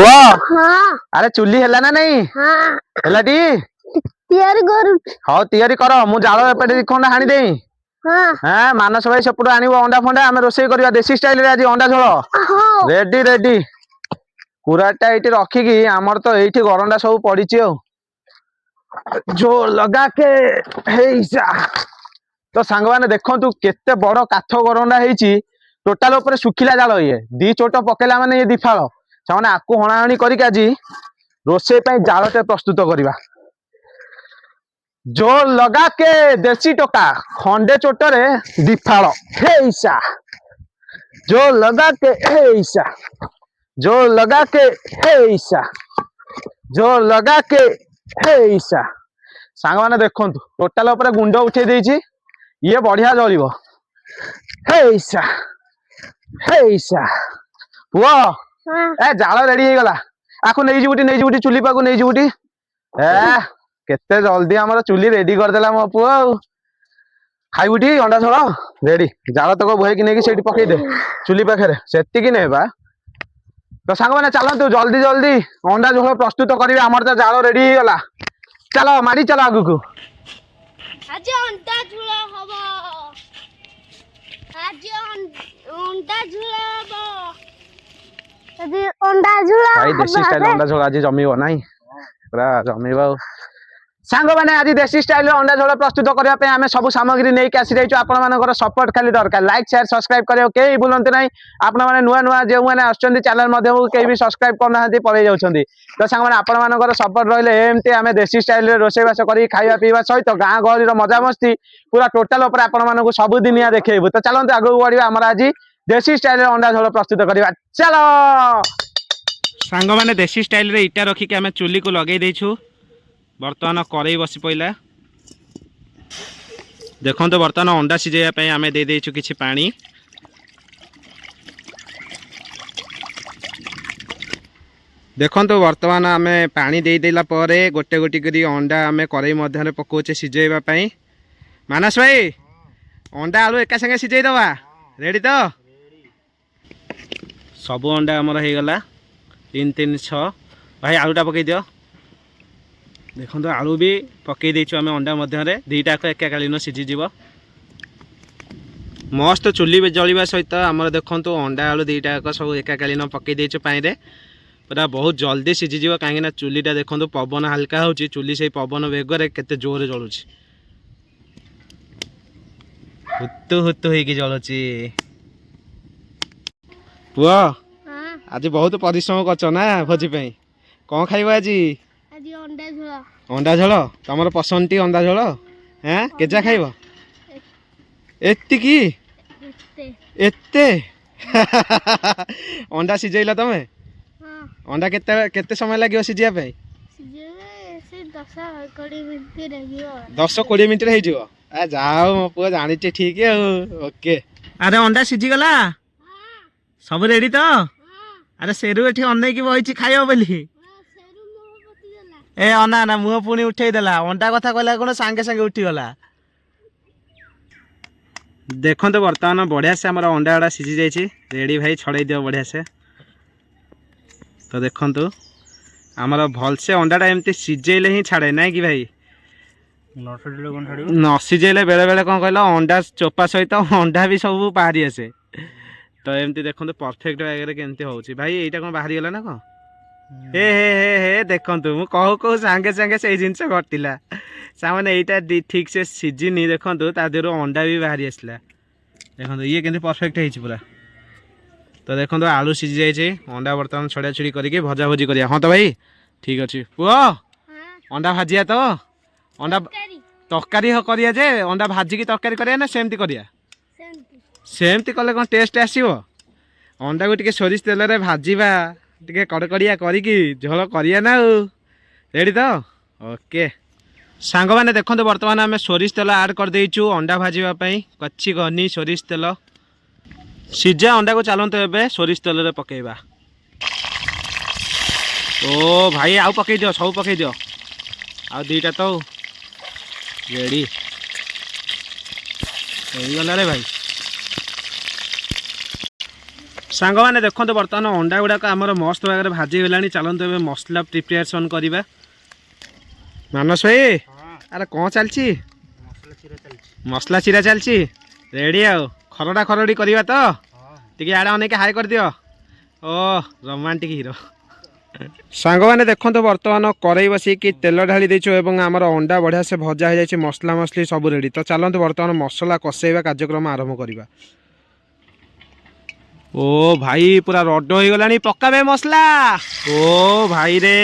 पुआ हाँ अरे चुली है ना नहीं हाँ है टी तैयारी करू हाँ तैयारी कर मु जाल एपटे खंडा हाणी दे हाँ हाँ मानस भाई सेपटू आनिब अंडा फंडा आम रोसे करवा देसी स्टाइल आज अंडा झोल हाँ रेडी रेडी कुराटा ये रखिकी आमर तो ये गरंडा सब पड़ी जो लगा के हेइसा तो सांग मैंने देखु केते बड़ काठ गरंडा है टोटाल ऊपर सुखिला जाल ये दी चोट पकेला माने ये दिफाल से आपको हणाहणी करके आज रोसे जालटे प्रस्तुत करवा जो लगा के देसी टोका खंडे चोटरे दिफाल हेइसा जो लगा के हेइसा जो लगा के हेइसा जो लगा के हेइसा सांग माने देखु टोटाल ऊपर गुंड उठे देछि ये बढ़िया जलिब हेइसा हेइसा पुआ ए जाल रेडी हो गला आखु नहीं जीवटी चुली पाकु नहीं जीवटी ए केते जल्दी हमर चुली रेडी कर देला मो पुआ खाइबुटी अंडा झोल रेडी जाल तक बुहे कि नहीं सेठी पकई दे चुली पाखे सेति कि नहीं बा तो सांग मैंने चलतु जल्दी जल्दी अंडा झोल प्रस्तुत करेंगे आमर तो जाल रेडी हो गला चलो मारी चलो आगु को आज अंडा झोल हबो आज अंडा झोल हबो आज अंडा झोल भाई देसी स्टाइल अंडा झोल आज जमीबो नाही पूरा जमीबो सांग मैंने आज देसी स्टाइल अंडा झोल प्रस्तुत करने आम सब सामग्री नहीं आसी रही आपर सपोर्ट खाली दरकार लाइक शेयर सब्सक्राइब करें कहीं बुलाते ना आपण मैंने नुआ नुआ जो मैंने आसुँच चैनल मध्यम कहीं भी सब्सक्राइब करना पलि जाऊँगी तो सांग मैंने आपर सपोर्ट रही एमती आम देसी स्टाइल रोसईबास कर खावा पीवा सहित गाँ गहली मजामस्ती पूरा टोटाल उपर आपण सबुदिनिया देखू तो चलते आगू बढ़िया आम आज देसी स्टाइल अंडा झोल प्रस्तुत करवा चलो सांग मैंने देसी स्टाइल इटा रखिक आम चुली को लगे देछु बर्तमान कड़ई बसी पड़ा देखो तो बर्तमान अंडा सिझाई आम दे देछु किछि पानी देखो तो बर्तमान आम पानी दे देला परे गोटे गोटे करी अंडा आम कड़ई मध्य पकाउचे सिझाइबा मानस भाई अंडा आलू एका संगे सिझाई दवा रेडी तो सब अंडा आमर हो गला 3 3 6 भाई आलूटा पकई दियो देखो तो आलू भी पकई देचु आम अंडा मध्य दीटा एकाकालीन सीझीज मस्त चुली जलिबा सहित आमर देखो अंडा आलू दीटा सब एकाकालीन पकई देचु पानी पूरा बहुत जल्दी सीझीज कहीं चुलीटा देखो पवन हाल्का हो चुली से पवन बेगर केते जोर जलुची हुतु हुतु होइकी जलुची पुआ आज बहुत परिश्रम करछ ना भोजी पे कौन खाइब आज अंडा झोल तुम पसंद टी अंडा झोल हाँ केजा खाइब एतिकी एते अंडा सिझेला तमे अंडा केते समय लगे सिझिया पे 10-20 मिनट हो जाओ मो पुआ जानी ठीक है ओके अरे अंडा सिझी गला सब रेडी तो अरे सेरू एठी अनै की बहिची खाइयो बोली ए अना ना मुह पुणी उठे देला अंडा कथा कहला कोन सांगे सांगे उठी गला देखो तो बर्तमान बढ़िया से हमर अंडा अड़ा सिझी जाइए रेडी भाई छड़ाई दियो बढ़िया से तो देखो तो आमर भल से अंडाटा एमती सिझेले ही छाड़े ना कि भाई न सिझेले बेले बेले कौन कहल अंडा चोपा सहित अंडा भी सब बाहरी आसे तो एमती देखो तो परफेक्ट भाई केमती होची भाई एटा कौन बाहरी गला ना कौन हे हे हे हे देखु मु कहू कहू सांगे सांगे से जिनस घटिला सामने यहीटा ठीक से सीझिनी देखु ता देहर अंडा भी बाहरी आसला देखो ये केमती परफेक्ट है पूरा तो देखो आलू सीझी जाइए अंडा बर्तमान छड़ा छुड़ी करके भजा भजी करिया हाँ तो भाई ठीक अच्छे पुओ अंडा भाजिया तो अंडा तरकारी करिया जे अंडा भाजिकी तरकारी करिया ना सेमती करिया सेमती कले कौन टेस्ट आसो अंडा को टिके सोरिष तेल रे भाजिबा टिके कड़कड़िया करिकी झोल करिया ना रेडी तो ओके सांग मैंने देखो बर्तमान आम सोरिष तेल आड कर देचु अंडा भाजापी कच्ची गनी सोरिष तेल सीझा अंडा को चलते ए सोरिष तेल रे पकेबा ओ भाई आउ पकई दियो सब पकई दियो आ दीटा तो रेडी गला रे भाई ସାଙ୍ଗମାନେ ଦେଖନ୍ତୁ ବର୍ତ୍ତମାନ ଅଣ୍ଡା ଗୁଡ଼ାକ ଆମର ମସ୍ତ ଭାବରେ ଭାଜିଗଲାଣି। ଚାଲନ୍ତୁ ଏବେ ମସଲା ପ୍ରିପାରେସନ୍ କରିବା। ମାନସ ଭାଇ ଆରେ କ'ଣ ଚାଲିଛି? ମସଲା ଚିରା ଚାଲିଛି। ରେଡ଼ି ଆଉ ଖରଡ଼ା ଖରଡ଼ି କରିବା ତ? ଟିକେ ଆଡ଼େ ଅନେଇକି ହାଇ କରିଦିଅ। ଓ ରୋମାଣ୍ଟିକ ହିରୋ। ସାଙ୍ଗମାନେ ଦେଖନ୍ତୁ ବର୍ତ୍ତମାନ କରେଇ ବସିକି ତେଲ ଢାଳି ଦେଇଛୁ ଏବଂ ଆମର ଅଣ୍ଡା ବଢ଼ିଆ ସେ ଭଜା ହେଇଯାଇଛି। ମସଲା ମସଲି ସବୁ ରେଡ଼ି। ତ ଚାଲନ୍ତୁ ବର୍ତ୍ତମାନ ମସଲା କଷେଇବା କାର୍ଯ୍ୟକ୍ରମ ଆରମ୍ଭ କରିବା। ଓ ଭାଇ ପୁରା ରଡ଼ ହେଇଗଲାଣି। ପକାବେ ମସଲା। ଓ ଭାଇ ରେ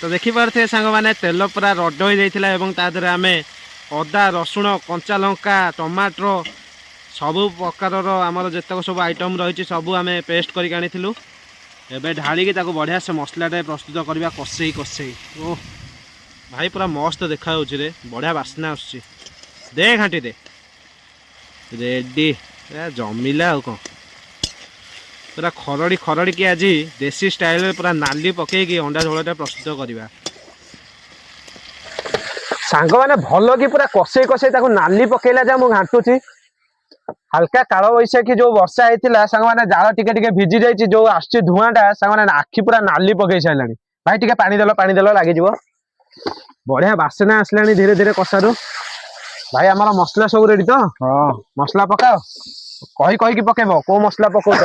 ତ ଦେଖିପାରୁଥିବେ ସାଙ୍ଗମାନେ ତେଲ ପୁରା ରଡ଼ ହେଇଯାଇଥିଲା ଏବଂ ତା ଦେହରେ ଆମେ ଅଦା ରସୁଣ କଞ୍ଚା ଲଙ୍କା ଟମାଟୋ ସବୁ ପ୍ରକାରର ଆମର ଯେତେକ ସବୁ ଆଇଟମ୍ ରହିଛି ସବୁ ଆମେ ପେଷ୍ଟ କରିକି ଆଣିଥିଲୁ। ଏବେ ଢାଳିକି ତାକୁ ବଢ଼ିଆ ସେ ମସଲାଟେ ପ୍ରସ୍ତୁତ କରିବା କଷେଇ କଷେଇ। ଓ ଭାଇ ପୁରା ମସ୍ତ ଦେଖାଯାଉଛି ରେ। ବଢ଼ିଆ ବାସ୍ନା ଆସୁଛି। ଦେ ଘାଣ୍ଟି ଦେ। ରେଡ଼ି ଜମିଲା ଆଉ କ'ଣ। ପୁରା ଖରଡ଼ି ଖରଡ଼ିକି ଆଜି ଦେଶୀ ଷ୍ଟାଇଲରେ ପୁରା ନାଲି ପକେଇକି ଅଣ୍ଡା ଝୋଳଟା ପ୍ରସ୍ତୁତ କରିବା। ସାଙ୍ଗମାନେ ଭଲ କି ପୁରା କଷେଇ କଷେଇ ତାକୁ ନାଲି ପକେଇଲା ଯା ମୁଁ ଘାଣ୍ଟୁଛି। ହାଲକା କାଳ ବୈଶାଖୀ ଯୋଉ ବର୍ଷା ହେଇଥିଲା ସାଙ୍ଗମାନେ ଜାଳ ଟିକେ ଟିକେ ଭିଜି ଯାଇଛି। ଯୋଉ ଆସୁଛି ଧୂଆଁଟା ସାଙ୍ଗମାନେ ଆଖି ପୁରା ନାଲି ପକେଇ ସାରିଲାଣି। ଭାଇ ଟିକେ ପାଣି ଦେଲ ଲାଗିଯିବ। ବଢିଆ ବାସ୍ନା ଆସିଲାଣି ଧୀରେ ଧୀରେ କଷାରୁ। ଭାଇ ଆମର ମସଲା ସବୁ ରେଡି ତ? ହଁ ମସଲା ପକାଅ। କହିକି ପକେଇବ କୋଉ ମସଲା ପକଉଛ?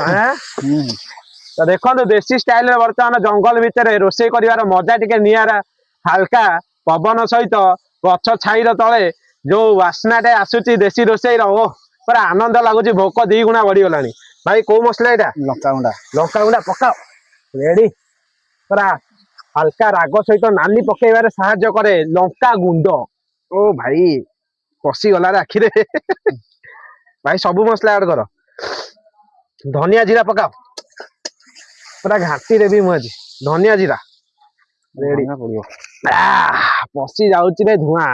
ତ ଦେଖନ୍ତୁ ଦେଶୀ ଷ୍ଟାଇଲରେ ବର୍ତ୍ତମାନ ଜଙ୍ଗଲ ଭିତରେ ରୋଷେଇ କରିବାର ମଜା ଟିକେ ନିଆରା। ହାଲକା ପବନ ସହିତ ଗଛ ଛାଇର ତଳେ ଯୋଉ ବାସ୍ନାଟେ ଆସୁଛି ଦେଶୀ ରୋଷେଇର ଓ ପୁରା ଆନନ୍ଦ ଲାଗୁଛି। ଭୋକ 2 ଗୁଣା ବଢିଗଲାଣି। ଭାଇ କୋଉ ମସଲା ଏଇଟା? ଲଙ୍କାଗୁଣ୍ଡା ପକାଅ। ରେଡି। ପୁରା ହାଲକା ରାଗ ସହିତ ନାଲି ପକେଇବାରେ ସାହାଯ୍ୟ କରେ ଲଙ୍କା ଗୁଣ୍ଡ। ଓ ଭାଇ ପଶିଗଲା ରେ ଆଖିରେ। ଭାଇ ସବୁ ମସଲା ଆଡ କର। ଧନିଆ ଜିରା ପକାଅ। ପୁରା ଘାଣ୍ଟି ଦେବି ମୁଁ ଆଜି। ଧନିଆ ଜିରା ପଶି ଯାଉଛି ରେ ଧୂଆଁ।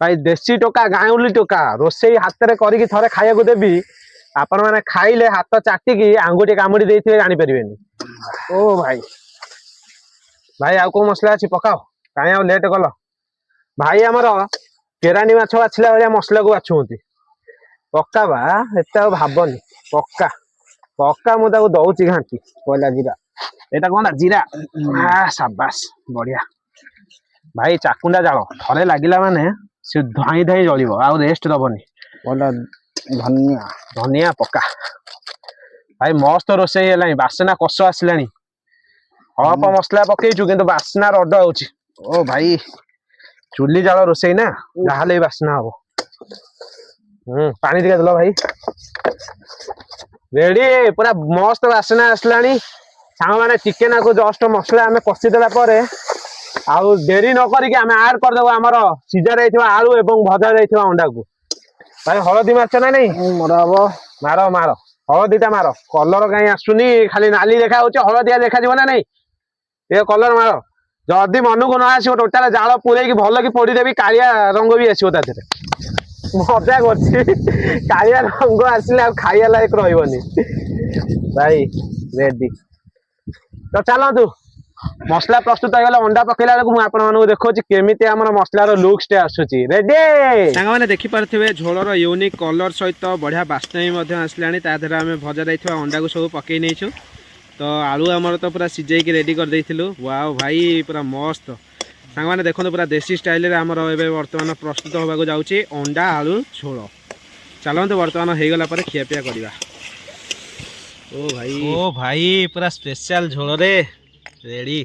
ଭାଇ ଦେଶୀ ଟୋକା ଗାଉଁଲି ଟୋକା ରୋଷେଇ ହାତରେ କରିକି ଥରେ ଖାଇବାକୁ ଦେବି। ଆପଣ ମାନେ ଖାଇଲେ ହାତ ଚାଟିକି ଆଙ୍ଗୁଠି କାମୁଡି ଦେଇଥିବେ ଜାଣିପାରିବେନି। ଓ ଭାଇ ଭାଇ ଆଉ କୋଉ ମସଲା ଅଛି ପକାଅ। କାହିଁ ଆଉ ଲେଟ୍ କଲ? ଭାଇ ଆମର କେରାଣ୍ଡି ମାଛ ବାଛିଲା ଭଳିଆ ମସଲାକୁ ବାଛୁଛନ୍ତି। ପକା ବା ଏତେ ଆଉ ଭାବନି। ପକା ମୁଁ ତାକୁ ଦଉଛି ଘାଣ୍ଟି। ପଇଲା ଜିରା। ଏଇଟା କଣଟା ଜିରା? ସାବାସ ବଢିଆ। ଭାଇ ଚାକୁଣ୍ଡା ଜାଳ ଥରେ ଲାଗିଲା ମାନେ ସେ ଧାଇଁ ଧାଇଁ ଜଳିବ ଆଉ ରେଷ୍ଟ ଦବନି। ଧନିଆ ପକା। ଭାଇ ମସ୍ତ ରୋଷେଇ ହେଲାଣି। ବାସ୍ନା କଷ ଆସିଲାଣି। ଅଳ୍ପ ମସଲା ପକେଇଛୁ କିନ୍ତୁ ବାସ୍ନା ରଡ ହଉଛି। ଓ ଭାଇ ଚୁଲି ଜାଳ ରୋଷେଇ ନା ଯାହାହେଲେ ବାସ୍ନା ହବ। ପାଣି ଟିକେ ଦେଲ ଭାଇ। ରେଡି ପୁରା ମସ୍ତ ବାସ୍ନା ଆସିଲାଣି। ସାଙ୍ଗମାନେ ଚିକେନକୁ ଜଷ୍ଟ ମସଲା ଆମେ କଷିଦେଲା ପରେ ଆଉ ଡେରି ନ କରିକି ଆମେ ଆଡ କରିଦେବୁ ଆମର ସିଝା ଯାଇଥିବା ଆଳୁ ଏବଂ ଭଜା ଯାଇଥିବା ଅଣ୍ଡାକୁ। ଭାଇ ହଳଦୀ ମାରିଛ ନା ନାଇଁ? ମରା ହବ। ମାର ହଳଦୀଟା ମାର। କଲର କାହିଁ ଆସୁନି ଖାଲି ନାଲି ଦେଖା ହଉଛି। ହଳଦିଆ ଦେଖାଯିବ ନା ନାଇଁ? ଟିକେ କଲର ମାର। ଯଦି ମନକୁ ନ ଆସିବ ଟୋଟାଲ ଜାଳ ପୁରେଇକି ଭଲ କି ପୋଡିଦେବି। କାଳିଆ ରଙ୍ଗ ବି ଆସିବ ତା ଦେହରେ। ମଜା କରୁଛି। କାଳିଆ ରଙ୍ଗ ଆସିଲେ ଆଉ ଖାଇବା ଲାୟକ ରହିବନି। ଭାଇ ରେଡି। ତ ଚାଲନ୍ତୁ ମସଲା ପ୍ରସ୍ତୁତ ହେଇଗଲେ ଅଣ୍ଡା ପକେଇଲା ବେଳକୁ ମୁଁ ଆପଣମାନଙ୍କୁ ଦେଖଉଛି କେମିତି ଆମର ମସଲାର ଲୁକ୍ସଟେ ଆସୁଛି। ରେଡି ସାଙ୍ଗମାନେ ଦେଖିପାରୁଥିବେ ଝୋଳର ୟୁନିକ୍ କଲର ସହିତ ବଢିଆ ବାସ୍ନା ବି ମଧ୍ୟ ଆସିଲାଣି। ତା ଦେହରେ ଆମେ ଭଜା ଯାଇଥିବା ଅଣ୍ଡାକୁ ସବୁ ପକେଇ ନେଇଛୁ। ତ ଆଳୁ ଆମର ତ ପୁରା ସିଝେଇକି ରେଡି କରିଦେଇଥିଲୁ। ୱାଓ ଭାଇ ପୁରା ମସ୍ତ। ସାଙ୍ଗମାନେ ଦେଖନ୍ତୁ ପୁରା ଦେଶୀ ଷ୍ଟାଇଲରେ ଆମର ଏବେ ବର୍ତ୍ତମାନ ପ୍ରସ୍ତୁତ ହେବାକୁ ଯାଉଛି ଅଣ୍ଡା ଆଳୁ ଝୋଳ। ଚାଲନ୍ତୁ ବର୍ତ୍ତମାନ ହେଇଗଲା ପରେ ଖିଆପିଆ କରିବା। ଓ ଭାଇ ପୁରା ସ୍ପେଶାଲ ଝୋଳରେ ରେଡି।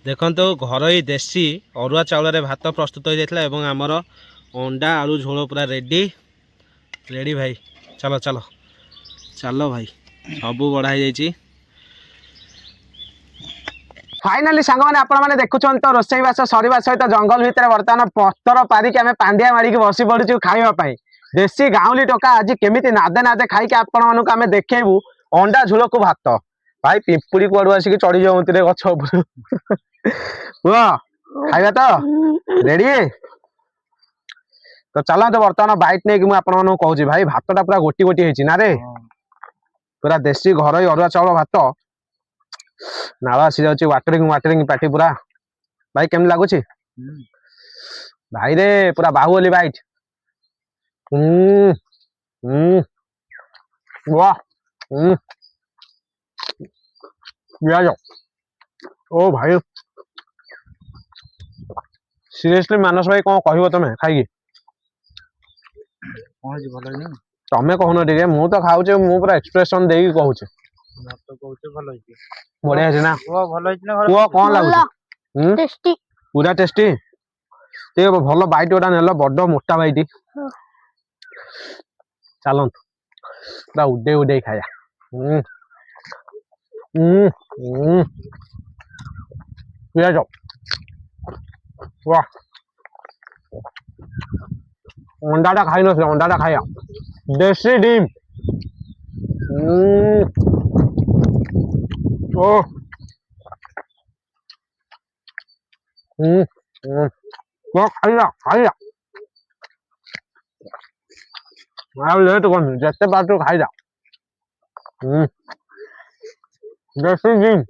ଦେଖନ୍ତୁ ଘରୋଇ ଦେଶୀ ଅରୁଆ ଚାଉଳରେ ଭାତ ପ୍ରସ୍ତୁତ ହୋଇଯାଇଥିଲା ଏବଂ ଆମର ଅଣ୍ଡା ଆଳୁ ଝୋଳ ପୁରା ରେଡି ଭାଇ। ଚାଲ ଭାଇ ସବୁ ବଢ଼ା ହେଇଯାଇଛି। ଫାଇନାଲି ସାଙ୍ଗମାନେ ଆପଣମାନେ ଦେଖୁଛନ୍ତି ତ ରୋଷେଇବାସ ସରିବା ସହିତ ଜଙ୍ଗଲ ଭିତରେ ବର୍ତ୍ତମାନ ପତର ପାରିକି ଆମେ ପାଣ୍ଡିଆ ମାରିକି ବସି ପଡୁଛୁ ଖାଇବା ପାଇଁ। ଦେଶୀ ଗାଉଁଲି ଟୋକା ଆଜି କେମିତି ନାଦେ ନାଦେ ଖାଇକି ଆପଣମାନଙ୍କୁ ଆମେ ଦେଖେଇବୁ ଅଣ୍ଡା ଝୋଳକୁ ଭାତ। ଭାଇ ପିମ୍ପୁଡି କୁଆଡୁ ଆସିକି ଚଢି ଯାଉନ୍ତି ରେ ଗଛ ଉପରୁ। କୁହ ଖାଇବା ତ ରେଡି? ତ ଚାଲନ୍ତୁ ବର୍ତ୍ତମାନ ବାଇଟ୍ ନେଇକି ମୁଁ ଆପଣମାନଙ୍କୁ କହୁଛି। ଭାଇ ଭାତଟା ପୁରା ଗୋଟି ଗୋଟି ହେଇଛି ନା ରେ? ପୁରା ଦେଶୀ ଘରୋଇ ଅରୁଆ ଚାଉଳ ଭାତ। ନାଳ ଆସି ଯାଉଛି ୱାଟରିଂ ପାଟି ପୁରା। ଭାଇ କେମିତି ଲାଗୁଛି? ଭାଇରେ ପୁରା ବାହୁବଲି ବାଇଟ୍। ୱାହ ପିଆଜ ଓ ଭାଇ ସିରିୟସଲି ମାନସ ଭାଇ କଣ କହିବ ତମେ ଖାଇକି କଣ ହେଇଛି ଭଲ ହେଇନି ତମେ କହୁନ ଟିକେ ମୁଁ ତ ଖାଉଛି ମୁଁ ପୁରା ଏକ୍ସପ୍ରେସନ ଦେଇକି କହୁଛି ମତେ କହୁଛ ଭଲ ହେଇଛି ବଢିଆ ହେଇଛି ନା କୁହ ଭଲ ହେଇଛି ନା କୁହ କଣ ଲାଗୁଛି टेस्टी ପୁରା ଟେଷ୍ଟି ଟିକେ ଭଲ ବାଇଟ ଗୋଟା ନେଲ ବଡ ମୋଟା ବାଇଟ ଚାଲନ୍ତୁ ପୁରା ଉଡେଇ ଉଡେଇ ଖାଇବା ପିଆଜ वाह अंडाटा खाई नथिले अंडाटा खाया देसी डिम ओ वो खाइया खाइया ଆଉ ଲେଟ୍ କରନି ଯେତେ ପାରୁଛୁ ଖାଇଯା ଦେଶୀ ଜିମ୍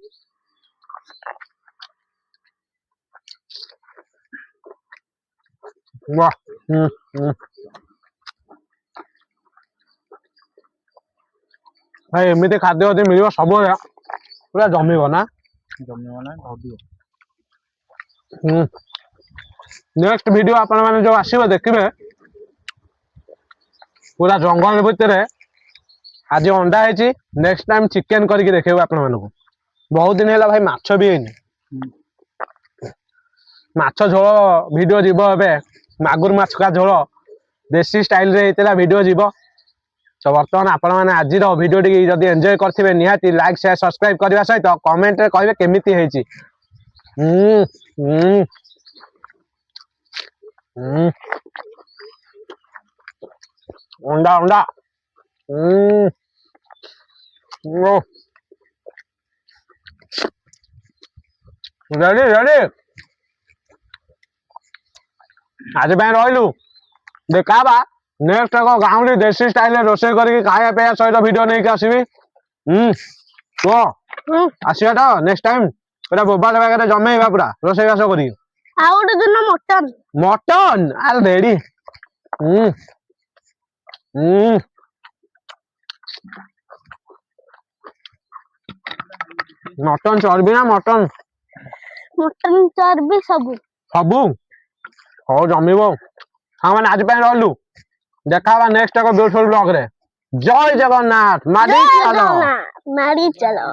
वाह ଭାଇ ଏମିତି ଖାଦ୍ୟ ଯଦି ମିଳିବ ସବୁବେଳେ ପୁରା ଜମିବ ନା ନେକ୍ସଟ ଭିଡିଓ ଆପଣ ମାନେ ଯୋଉ ଆସିବ ଦେଖିବେ ପୁରା ଜଙ୍ଗଲ ଭିତରେ ଆଜି ଅଣ୍ଡା ହେଇଛି ନେକ୍ସଟ ଟାଇମ ଚିକେନ କରିକି ଦେଖେଇବୁ ଆପଣ ମାନଙ୍କୁ ବହୁତ ଦିନ ହେଲା ଭାଇ ମାଛ ବି ହେଇନି ମାଛ ଝୋଳ ଭିଡିଓ ଯିବ ଏବେ ମାଗୁର ମାଛ କା ଝୋଳ ଦେଶୀ ଷ୍ଟାଇଲ ରେ ହେଇଥିଲା ଭିଡିଓ ଯିବ ତ ବର୍ତ୍ତମାନ ଆପଣ ମାନେ ଆଜିର ଭିଡିଓ ଟି ଯଦି ଏନ୍ଜୟ କରିଥିବେ ନିହାତି ଲାଇକ୍ ସେୟାର ସବସ୍କ୍ରାଇବ କରିବା ସହିତ କମେଣ୍ଟ ରେ କହିବେ କେମିତି ହେଇଛି अंडा अंडा रेडी रेडी आज रही देखा नेक्स्ट गाँव देसी स्टाइल रोषे करके खाया पे सहित वीडियो नहीं आसबि कह आसवा तो नेक्स्ट टाइम पूरा बोबाल बागे जमेगा पूरा रोषेईबास कर मटन मटन अरे रेडी मटन चर्बी ना मटन मटन चर्बी सबू सबू हो जमीब हाँ मैंने आज रही देखा नेक्स्ट ब्यूटीफुल ब्लॉग रे जय जगन्नाथ मारी चलो मारी चलो।